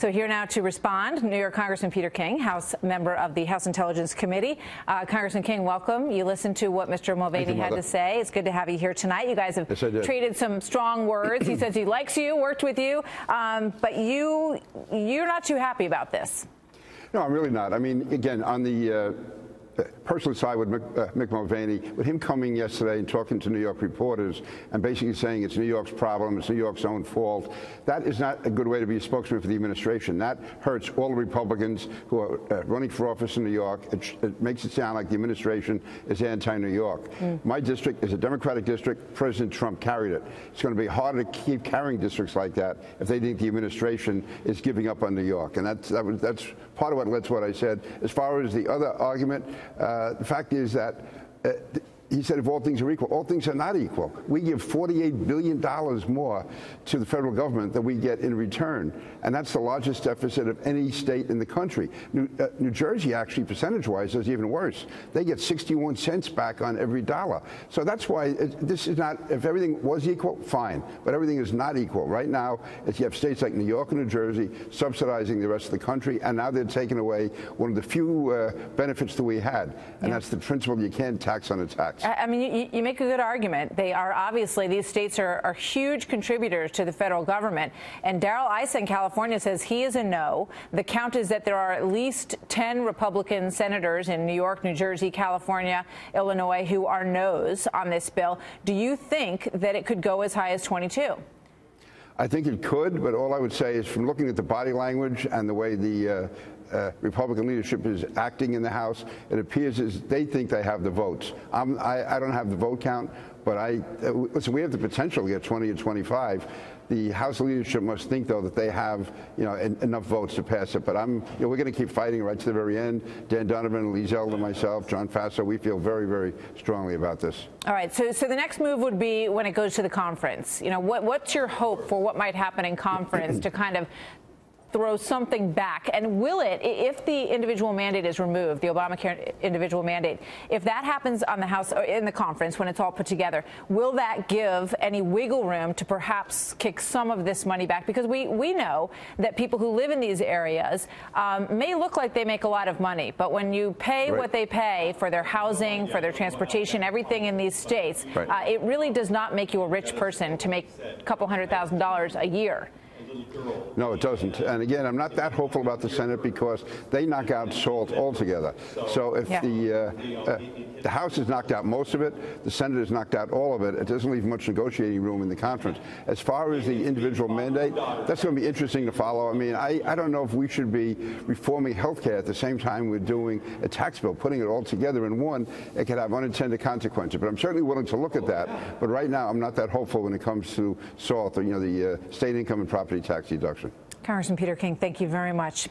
So here now to respond, New York Congressman Peter King, House member of the House Intelligence Committee. Congressman King, welcome. You listened to what Mr. Mulvaney had to say. It's good to have you here tonight. You guys have traded some strong words. He says he likes you, worked with you, but you're not too happy about this. No, I'm really not. I mean, again, on the personal side with Mick Mulvaney, with him coming yesterday and talking to New York reporters and basically saying it's New York's problem, it's New York's own fault, that is not a good way to be a spokesman for the administration. That hurts all the Republicans who are running for office in New York. It makes it sound like the administration is anti-New York. My district is a Democratic district. President Trump carried it. It's going to be harder to keep carrying districts like that if they think the administration is giving up on New York. And that's part of what led to what I said. As far as the other argument, the fact is that he said if all things are equal, all things are not equal. We give $48 billion more to the federal government than we get in return. And that's the largest deficit of any state in the country. New Jersey, actually, percentage-wise, is even worse. They get 61 cents back on every dollar. So that's why this is not, if everything was equal, fine. But everything is not equal. Right now, you have states like New York and New Jersey subsidizing the rest of the country, and now they're taking away one of the few benefits that we had. And that's the principle you can't tax on a tax. I mean, you make a good argument. They are obviously, these states are huge contributors to the federal government. And Darrell Issa in California says he is a no. The count is that there are at least 10 Republican senators in New York, New Jersey, California, Illinois who are no's on this bill. Do you think that it could go as high as 22? I think it could, but all I would say is from looking at the body language and the way the Republican leadership is acting in the House, it appears as they think they have the votes. I don't have the vote count, but listen, we have the potential to get 20 or 25. The House leadership must think, though, that they have, enough votes to pass it. But we're going to keep fighting right to the very end. Dan Donovan, Lee Zeldin, myself, John Faso, we feel very, very strongly about this. All right. So the next move would be when it goes to the conference. What's your hope for what might happen in conference to kind of throw something back? And will it, if the individual mandate is removed, the Obamacare individual mandate, if that happens on the House or in the conference when it's all put together, will that give any wiggle room to perhaps kick some of this money back? Because we know that people who live in these areas may look like they make a lot of money, but when you pay what they pay for their housing, for their transportation, everything in these states, it really does not make you a rich person to make a couple $100,000 a year. No, it doesn't. And again, I'm not that hopeful about the Senate because they knock out SALT altogether. So if the House has knocked out most of it, the Senate has knocked out all of it, it doesn't leave much negotiating room in the conference. As far as the individual mandate, that's going to be interesting to follow. I mean, I don't know if we should be reforming health care at the same time we're doing a tax bill, putting it all together in one. It could have unintended consequences. But I'm certainly willing to look at that. But right now, I'm not that hopeful when it comes to SALT, the state income and property tax deduction. Congressman Peter King, thank you very much.